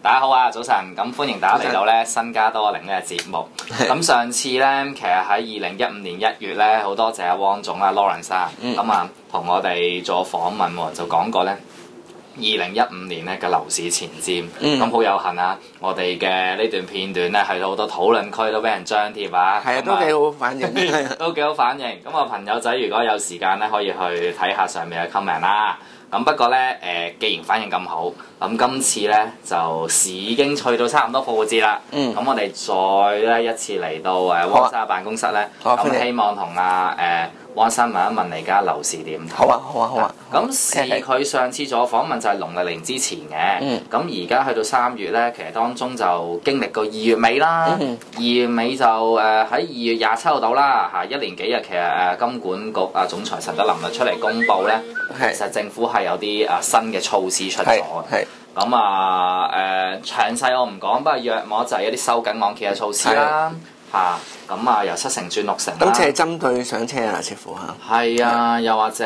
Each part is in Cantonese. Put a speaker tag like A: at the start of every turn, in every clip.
A: 大家好啊，早晨，咁歡迎大家嚟到咧新加多靈呢個節目。咁上次咧，其實喺2015年1月咧，好多謝阿汪總啦 Lawrence 啊，咁啊同我哋做訪問喎，就講過咧2015年咧嘅樓市前瞻。咁好有幸啊，我哋嘅呢段片段咧去到好多討論區都俾人張貼啊，
B: 係啊，都幾好反應，
A: 都幾好反應。咁啊朋友仔如果有時間咧，可以去睇下上面嘅 comment 啦。咁不過咧，既然反應咁好，咁今次咧就市已經去到差唔多復活節啦。咁我哋再咧一次嚟到汪生嘅辦公室咧，咁希望同汪生問一問你而家樓市點睇？
B: 好啊，好啊，好啊。
A: 咁市佢上次做訪問就係農曆年之前嘅，咁而家去到3月咧，其實當中就經歷過2月尾啦。2月尾就喺2月27號到啦，嚇1年幾日，其實金管局總裁陳德霖就出嚟公佈咧，其實政府係有啲新嘅措施出咗嘅。咁詳細我唔講，不過約莫就係一啲收緊按揭嘅措施啦。咁由7成轉6成啦。
B: 今次係針對上車啊，似乎嚇。係
A: 啊，又或者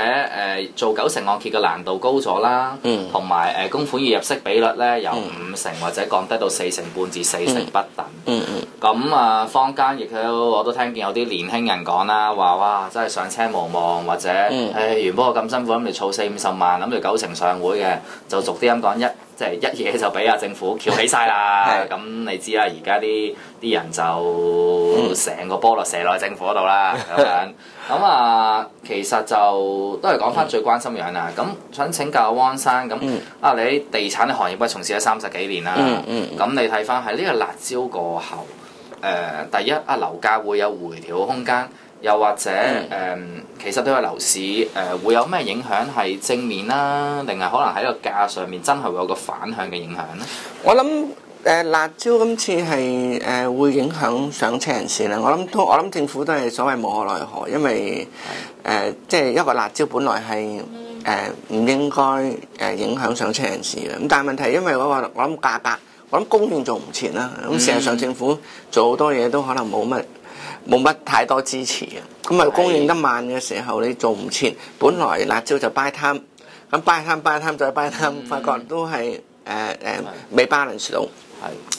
A: 做9成按揭嘅難度高咗啦，同埋供款要入息比率咧由5成或者降低到4成半至4成不等。咁坊間亦都我都聽見有啲年輕人講啦，話哇真係上車無望，或者原本我咁辛苦諗住儲40-50萬，諗住9成上會嘅，就逐啲咁講即係一嘢就俾政府翹起晒啦。咁你知啦，而家啲人就成個波落射落去政府嗰度啦。咁其實就都係講翻最關心樣啦。咁想請教汪生，咁你喺地產嘅行業不係從事咗30幾年啦。咁你睇翻喺呢個辣椒過後，第一樓價會有回調空間，又或者其實對個樓市會有咩影響係正面啦，定係可能喺個價上面真係會有個反向嘅影響呢？
B: 我諗辣椒今次係會影響上車人士啦。我諗政府都係所謂無可奈何，因為即係一個辣椒本來係唔應該影響上車人士嘅。咁但係問題因為我諗價格，我諗供應做唔切啦。咁事實上政府做好多嘢都可能冇乜太多支持嘅。咁供應得慢嘅時候，你做唔切，本來辣椒就擺攤，咁擺攤再擺攤，發覺都係未 balance 到。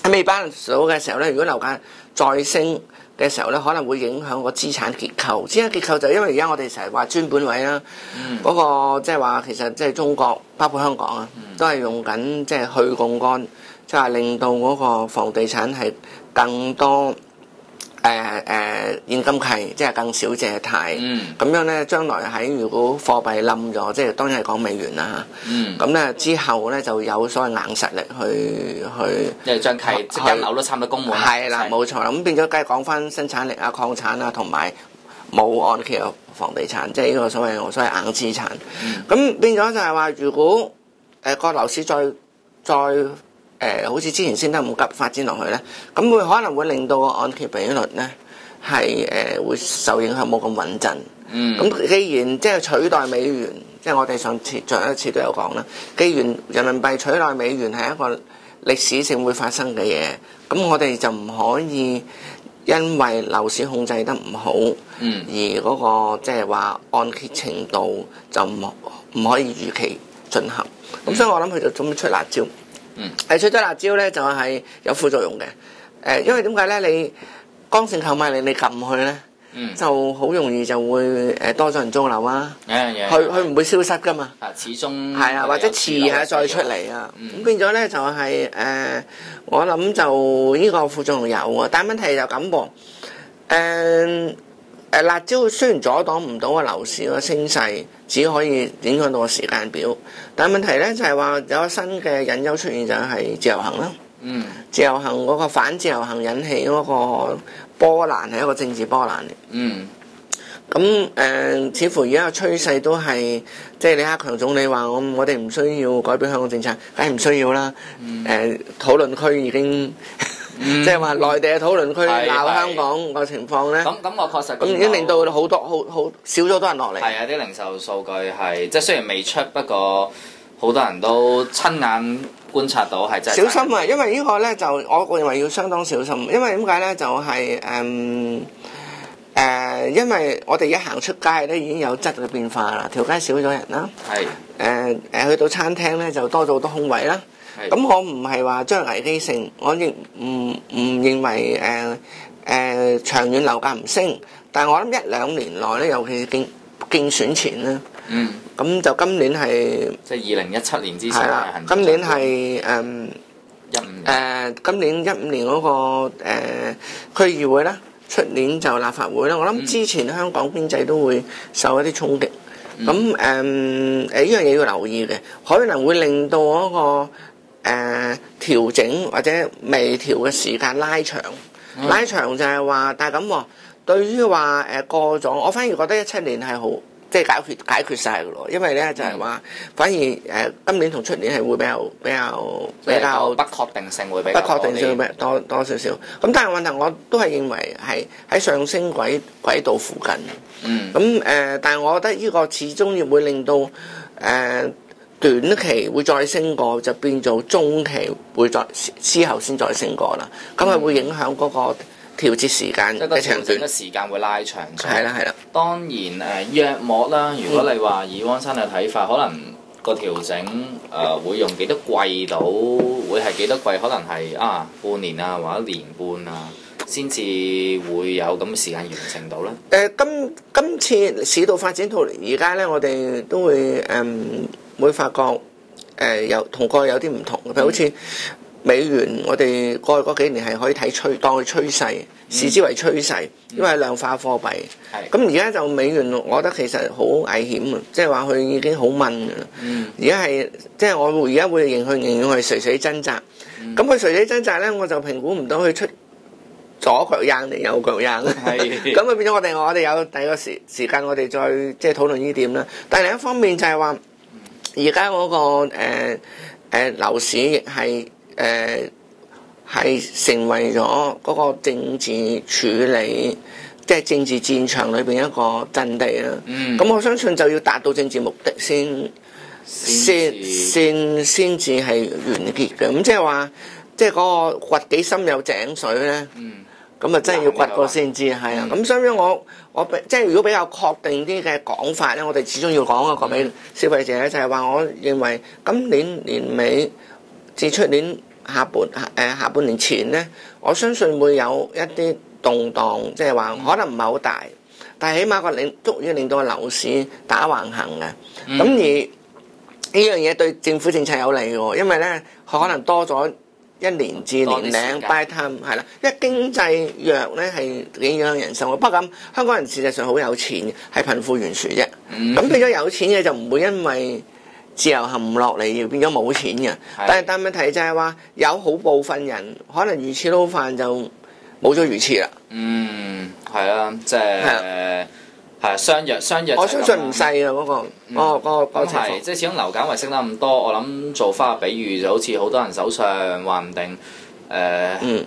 B: 喺未 balance 到嘅時候咧，如果樓價再升嘅時候咧，可能會影響個資產結構。資產結構就因為而家我哋成日話專本位啦，嗰個即係話其實即係中國包括香港啊，都係用緊即係去槓桿，即係話令到嗰個房地產係更多現金契，即係更少借貸。咁樣咧，將來喺如果貨幣冧咗，即係當然係講美元啦嚇。咁咧之後咧就有所謂硬實力去，
A: 即係將契即係間樓都差唔多供滿。
B: 係啦，冇錯啦。咁變咗梗係講翻生產力啊、礦產啊，同埋冇按揭嘅房地產，即係呢個所謂硬資產。咁變咗就係話，如果個樓市再好似之前升得咁急發展落去咧，咁可能會令到個按揭比率咧係會受影響，冇咁穩陣。咁既然即係取代美元，即係我哋上一次都有講啦，既然人民幣取代美元係一個歷史性會發生嘅嘢，咁我哋就唔可以因為樓市控制得唔好，而嗰個即係話按揭程度就唔可以如期進行。咁所以我諗佢就準備出辣椒。出咗辣椒咧就係有副作用嘅。因為點解咧？你剛性購買力你撳去咧，就好容易就會多咗人租樓啊。佢唔會消失噶嘛。
A: 始終
B: 係啊，或者遲下再出嚟啊。咁變咗咧就係我諗就呢個副作用有啊。但係問題就咁噃。辣椒雖然阻擋唔到個樓市個升勢，只可以影響到個時間表。但係問題咧就係話有個新嘅隱憂出現，就係自由行啦。自由行嗰個反自由行引起嗰個波瀾係一個政治波瀾嚟。咁似乎而家個趨勢都係即係李克強總理話我哋唔需要改變香港政策，梗係唔需要啦。討論區已經。即係話內地嘅討論區鬧香港個情況咧，
A: 咁我確實
B: 咁已經令到好多好少咗多人落嚟。
A: 係啊，啲零售數據係即係雖然未出，不過好多人都親眼觀察到係真係
B: 小心啊！因為呢個咧就我認為要相當小心，因為點解咧就係因為我哋一行出街咧已經有質嘅變化啦，條街少咗人啦。
A: 係。
B: 去到餐廳咧就多咗好多空位啦。咁我唔係話將危機性，我亦唔認為長遠樓價唔升，但係我諗1-2年內咧，尤其是競選前咧，咁就今年係
A: 即係2017年之前
B: 係啦，今年係今年15年嗰個區議會啦，出年就立法會啦。我諗之前香港經濟都會受一啲衝擊，咁呢樣嘢要留意嘅，可能會令到嗰個調整或者微調嘅時間拉長，拉長就係話，但係咁喎，對於話過咗，我反而覺得17年係好，即係解決晒嘅咯，因為咧就係話，反而今年同出年係會比較
A: 不確定性會比較
B: 不確定性會多少少。咁但係問題我都係認為係喺上升軌道附近。咁但係我覺得呢個始終要會令到短期會再升過，就變做中期會再之後先再升過啦。咁係會影響嗰個調節時間嘅長短，
A: 嘅時間會拉長咗。
B: 係啦。
A: 當然約莫啦，如果你話以汪生嘅睇法，可能個調整會用幾多季到，會係幾多季？可能係半年啊，或者1年半啊，先至會有咁嘅時間完成到咧。
B: 今次市道發展到而家咧，我哋都會發覺同過去有啲唔同嘅，譬如好似美元，我哋過去嗰幾年係可以當佢趨勢，視之為趨勢，因為係量化貨幣。咁而家就美元，我覺得其實好危險啊！即係話佢已經好悶㗎啦。而家係即係我而家會形容佢垂垂掙扎。咁佢垂垂掙扎咧，我就評估唔到佢出左腳硬定右腳硬。咁啊變咗我哋有第二個時間，我哋再即係討論呢點啦。但係另一方面就係話，而家嗰個樓市亦係成為咗嗰個政治處理，即係政治戰場裏邊一個陣地啦。咁我相信就要達到政治目的先至係完結嘅。咁即係話，即係嗰個掘幾深有井水咧。咁啊真係要掘過先知，係啊。咁所以我即係如果比較確定啲嘅講法咧，我哋始終要講一個俾消費者咧，就係話我認為今年年尾至出年下半年前咧，我相信會有一啲動盪，即係話可能唔係好大，但係起碼足以令到個樓市打橫行嘅。咁而呢樣嘢對政府政策有利喎，因為咧可能多咗1年至年零 buy time 係啦，因為經濟弱咧係影響人生活。不過咁香港人事實上好有錢，係貧富懸殊啫。咁變咗有錢嘅就唔會因為自由行唔落嚟而變咗冇錢嘅。但問題就係話有好部分人可能魚翅撈飯就冇咗魚翅啦。
A: 係啊，即係係相約。
B: 我相信唔細啊，嗰個情況。
A: 即係始終樓價因為升得咁多，我諗做翻個比喻就好似好多人手上話唔定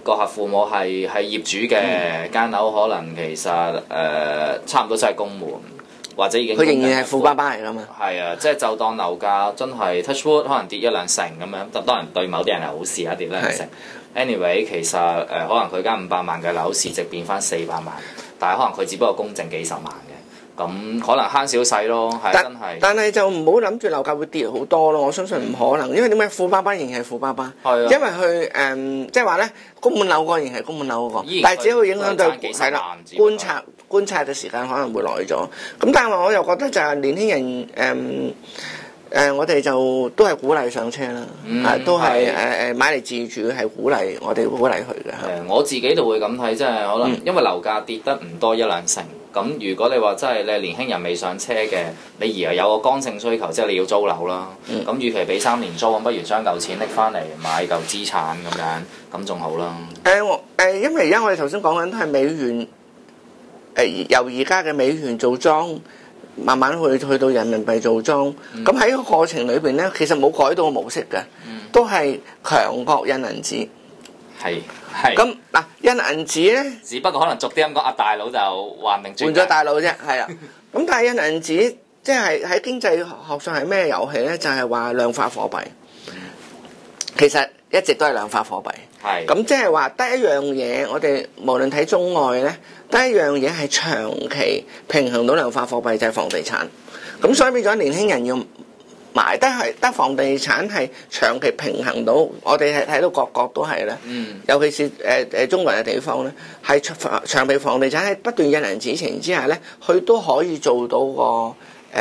A: 個客父母係業主嘅間樓，可能其實差唔多真係公門，或者已經
B: 佢仍然係富爸爸嚟㗎嘛。
A: 係啊，即係就當樓價真係 touch wood 可能跌1-2成咁樣，當然對某啲人係好事啊，跌1-2成。anyway 其實可能佢間500萬嘅樓市值變翻400萬，但係可能佢只不過公證幾十萬嘅。咁可能慳少細咯，係真係。但係就唔好諗住樓價會跌好多咯，我相信唔可能，因為點解富爸爸仍然係富爸爸？因為佢即係話咧，公滿樓個仍然係公滿樓個，但係只會影響到係啦，觀察嘅時間可能會耐咗。咁但係我又覺得就係年輕人我哋就都係鼓勵上車啦，都係買嚟自住係鼓勵我哋鼓勵佢嘅。我自己就會咁睇，即係可能因為樓價跌得唔多1-2成。咁如果你話真係你年輕人未上車嘅，你而係有個剛性需求，即係你要租樓啦。咁與其俾3年租，咁不如將嚿錢拎翻嚟買嚿資產咁樣，咁仲好啦。
B: 因為而家我哋頭先講緊都係美元，由而家嘅美元做莊，慢慢去到人民幣做莊。咁喺個過程裏邊咧，其實冇改到個模式嘅，都係強國印銀紙。
A: 係。
B: 咁嗱，印銀紙咧，
A: 只不過可能逐啲咁講，阿大佬就話明轉
B: 換咗大佬啫，係啦。咁但係印銀紙即係喺經濟學上係咩遊戲咧？就係話量化貨幣。其實一直都係量化貨幣。
A: 係。
B: 咁即係話得一樣嘢，我哋無論睇中外咧，得一樣嘢係長期平衡到量化貨幣就係房地產。咁所以變咗年輕人要買得房地產係長期平衡到，我哋係睇到各國都係啦。尤其是中國人嘅地方咧，係長期房地產喺不斷印銀紙情之下咧，佢都可以做到個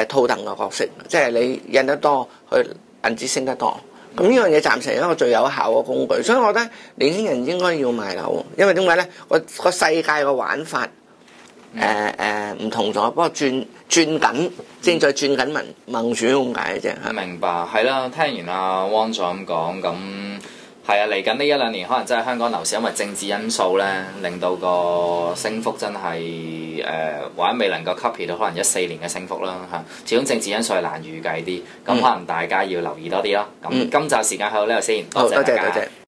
B: 套戥嘅角色，即係你印得多，佢銀紙升得多。咁呢樣嘢暫時係一個最有效嘅工具，所以我覺得年輕人應該要買樓，因為點解咧？個世界嘅玩法唔同咗，不過轉緊，正在轉緊民主咁解嘅啫。
A: 明白，係啦。聽完阿汪總咁講，咁係啊，嚟緊呢一兩年可能真係香港樓市因為政治因素咧，令到個升幅真係或者未能夠 copy 到可能14年嘅升幅啦嚇。始終政治因素係難預計啲，咁可能大家要留意多啲咯。咁今集時間去到呢度先，多謝大家。